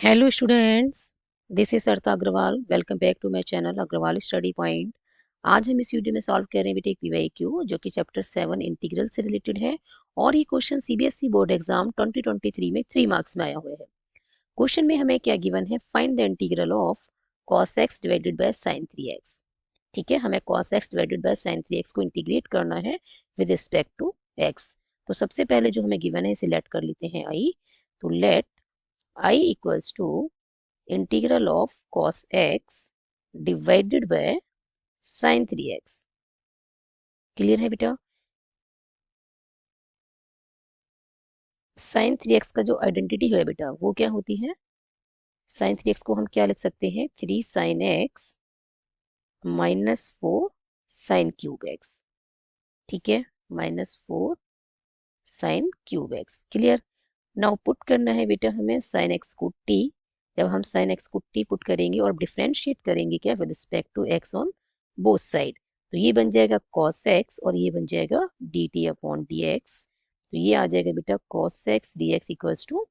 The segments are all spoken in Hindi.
Hello students, this is Sarita Agarwal. Welcome back to my channel Agarwal study point. आज हम इस वीडियो में सॉल्व कर रहे हैं बेटे एक पीवाईक्यू जो कि चैप्टर 7 इंटीग्रल से रिलेटेड है और ये क्वेश्चन सीबीएसई बोर्ड एग्जाम 2023 में 3 मार्क्स में आया हुआ है। क्वेश्चन में हमें क्या गिवन है, find the integral of cos x divided by sin 3x। ठीक है, हमें cos x divided by sin 3x को इंटीग्रेट करना है विद रिस्पेक्ट टू x। तो सबसे पहले जो हमें गिवन है इसे लेट कर लेते हैं i। तो let I equals to integral of cos x divided by sin 3x। Clear है बेटा? sin 3x का जो आइडेंटिटी है बेटा वो क्या होती है? sin 3x को हम क्या लिख सकते हैं? 3 sin x minus 4 sin cube x। ठीक है, minus 4 sin cube x। Clear? Now put करना है बेटा हमें sin x को t। जब हम sin x को t पुट करेंगे और डिफरेंशिएट करेंगे क्या with respect to x on both side, तो ये बन जाएगा cos x और ये बन जाएगा dt अपॉन dx। तो ये आ जाएगा बेटा cos x dx equals to,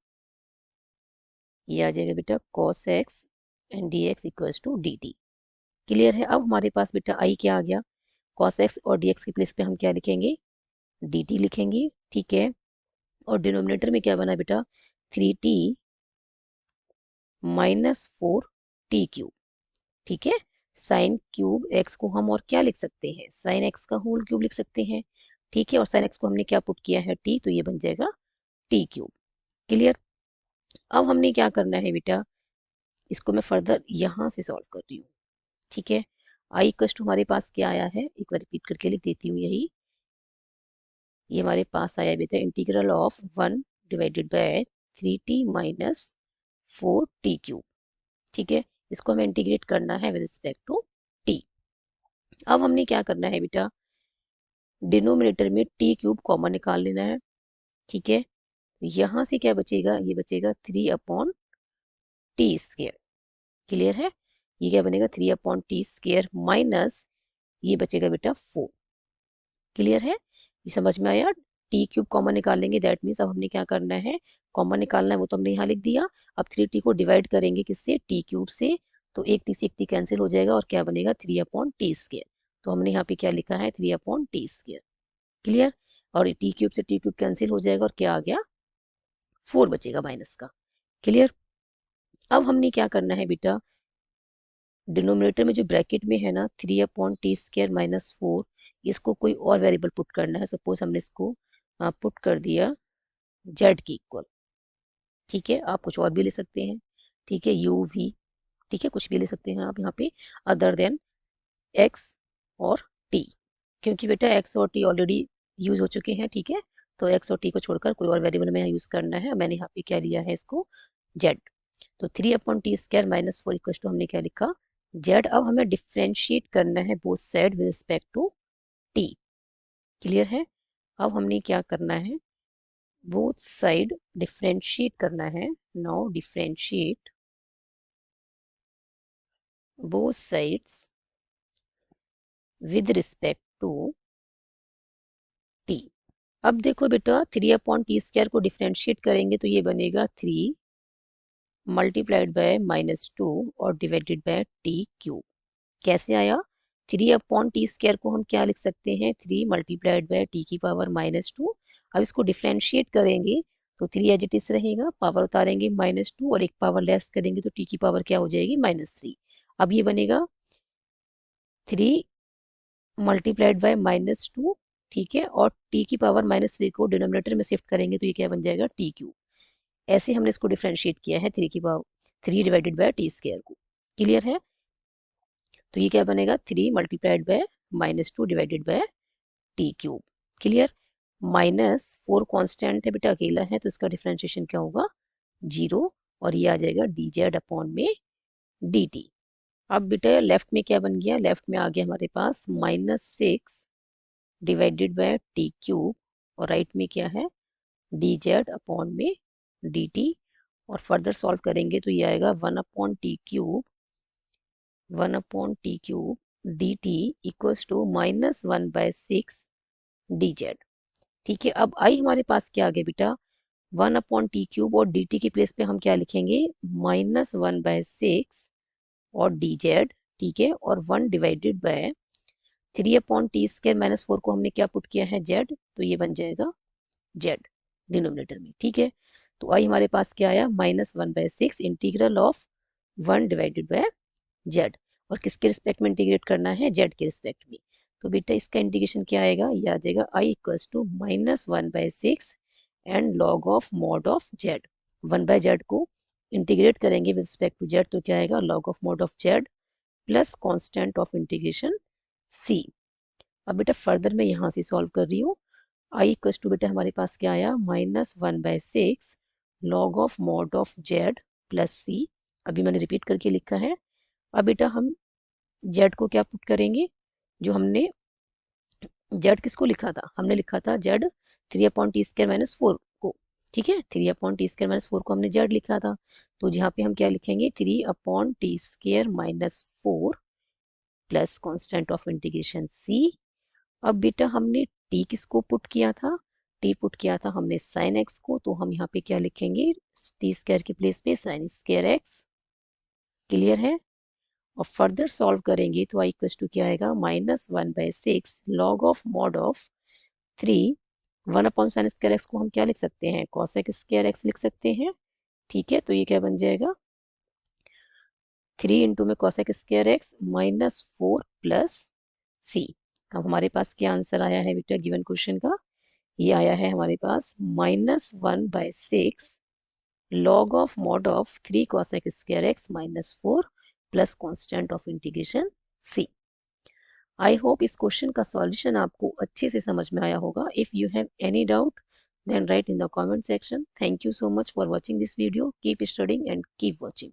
ये आ जाएगा बेटा cos x and dx equals to dt। Clear है? अब हमारे पास बेटा i क्या आ गया, cos x और dx की प्लेस पे हम क्या लिखेंगे? dt लिखेंगे। ठीक है, और डिनोमिनेटर में क्या बना बेटा? 3t minus 4t cube. ठीक है, साइन क्यूब x को हम और क्या लिख सकते हैं? साइन x का होल क्यूब लिख सकते हैं। ठीक है, और साइन x को हमने क्या पुट किया है? t, तो ये बन जाएगा t क्यूब। क्लियर? अब हमने क्या करना है बेटा, इसको मैं फर्दर यहाँ से सॉल्व कर रही हूँ। ठीक है, आई कस्ट हमारे पास क्या आया है, एक बार रिपीट करके लिख देती हूँ। यही ये हमारे पास आया बेटा integral of 1 divided by 3t minus 4t cube. ठीक है, इसको हमें इंटीग्रेट करना है विद रिस्पेक्ट टू t। अब हमने क्या करना है बेटा, डिनोमिनेटर में t क्यूब कॉमन निकाल लेना है। ठीक है, यहां से क्या बचेगा? ये बचेगा 3 अपॉन टी स्क्र। क्लियर है? ये क्या बनेगा? 3 अपॉन टी स्क्र माइनस ये बचेगा बेटा 4। क्लियर है? ये समझ में आया? टी क्यूब कॉमन निकाल लेंगे, दैट मीन्स अब हमने क्या करना है, कॉमन निकालना है, वो तो हमने यहाँ लिख दिया। अब 3t को डिवाइड करेंगे किससे? टी क्यूब से। तो एक टी से एक टी कैंसिल हो जाएगा और क्या बनेगा? 3 अपॉन टी स्क्र। तो हमने यहाँ पे क्या लिखा है? 3 अपॉन टी स्क्र। क्लियर? और टी क्यूब से टी क्यूब कैंसिल हो जाएगा और क्या आ गया? 4 बचेगा माइनस का। क्लियर? अब हमने क्या करना है बेटा, डिनोमिनेटर में जो ब्रैकेट में है ना 3 अपॉन टी स्क्र माइनस 4, इसको कोई और वेरिएबल पुट करना है। सपोज हमने इसको पुट कर दिया जेड की इक्वल। ठीक है, आप कुछ और भी ले सकते हैं। ठीक है, यू वी, ठीक है, कुछ भी ले सकते हैं आप यहाँ पे अदर देन एक्स और टी, क्योंकि बेटा एक्स और टी ऑलरेडी यूज हो चुके हैं। ठीक है, तो एक्स और टी को छोड़कर कोई और वेरिएबल में यूज करना है। मैंने यहाँ पे क्या लिया है इसको? जेड। तो 3 upon T square minus 4 equal to हमने क्या लिखा? जेड। अब हमें डिफ्रेंशिएट करना है both side with respect to T. Clear है? अब हमने क्या करना है, बोथ साइड डिफ्रेंशिएट करना है। Now differentiate both sides with respect to T. अब देखो बेटा 3 अपॉन टी स्क्र को डिफ्रेंशिएट करेंगे तो ये बनेगा 3 मल्टीप्लाइड बाय माइनस 2 और डिवाइडेड बाय टी क्यूब। कैसे आया? 3 अपॉन टी स्क्र को हम क्या लिख सकते हैं? 3 मल्टीप्लाइड बाय टी की पावर माइनस 2। अब इसको डिफ्रेंशिएट करेंगे तो 3 एज इट इज रहेगा, पावर उतारेंगे माइनस 2 और एक पावर लेस करेंगे तो टी की पावर क्या हो जाएगी? माइनस 3। अब ये बनेगा 3 मल्टीप्लाइड बाय माइनस 2। ठीक है, और टी की पावर माइनस 3 को डिनोमिनेटर में शिफ्ट करेंगे तो ये क्या बन जाएगा? T cube. ऐसे हमने इसको डिफ्रेंशिएट किया है 3 की power 3 divided by T square को। क्लियर है? तो ये क्या बनेगा? 3 multiplied by minus 2 divided by T cube. Clear? Minus 4 constant है बेटा, अकेला है, तो इसका डिफ्रेंशिएशन क्या होगा? 0। और ये आ जाएगा डी जेड अपॉन में डी टी। अब बेटा लेफ्ट में क्या बन गया? लेफ्ट में आ गया हमारे पास minus 6 divided by T cube, और राइट में क्या है? डी जेड अपॉन में डी टी। और फर्दर सॉल्व करेंगे तो ये आएगा 1 upon T cube, 1 upon T cube D T equals to minus 1 by 6 D Z. ठीक है, अब आई हमारे पास क्या आ गया बेटा? 1/t³ और dt की प्लेस पे हम क्या लिखेंगे, -1/6 और dz, ठीक है, और 1 डिवाइडेड बाय 3/t² - 4 को हमने क्या पुट किया है, z, तो ये बन जाएगा z डिनोमिनेटर में, ठीक है। तो आई हमारे पास क्या आया, -1/6 integral of 1 divided by z, और किसके रिस्पेक्ट में इंटीग्रेट करना है, z के रिस्पेक्ट में। तो बेटा इसका इंटीग्रेशन क्या आएगा, ये आ जाएगा i equals to -1/6 and log of mod of z। 1/z को इंटीग्रेट करेंगे विद रिस्पेक्ट टू z, तो क्या आएगा, log of mod of z plus constant of integration c। अब बेटा फर्दर मैं यहाँ से सॉल्व कर रही हूँ। i इक्वल्स टू बेटा हमारे पास क्या आया, -1/6 log of mod of z plus c। अभी मैंने रिपीट करके लिखा है। अब बेटा हम z को क्या पुट करेंगे, जो हमने z किसको लिखा था, हमने लिखा था z 3/t² - 4 को, ठीक है, 3/t² - 4 को हमने z लिखा था। तो यहाँ पे हम क्या लिखेंगे, 3/t² - 4 plus constant of integration c। अब बेटा हमने t किसको पुट किया था, t पुट किया था हमने sin x को, तो हम यहाँ पे क्या लिखेंगे, t² की प्लेस पे sin² x। क्लियर है। और फर्दर सॉल्व करेंगे तो i इक्वल्स टू क्या आएगा, -1/6 log of mod of 3 1/sin² x को हम क्या लिख सकते हैं, cosec² x लिख सकते हैं, ठीक है। तो ये क्या बन जाएगा, 3 इंटू में cosec² x -4 प्लस c। अब हमारे पास क्या आंसर आया है बेटा गिवन क्वेश्चन का, ये आया है हमारे पास -1/6 log of mod of 3 cosec² x -4 plus constant of integration c। I hope इस क्वेश्चन का सॉल्यूशन आपको अच्छे से समझ में आया होगा। If you have any doubt then write in the comment section. Thank you so much for watching this video. Keep studying and keep watching.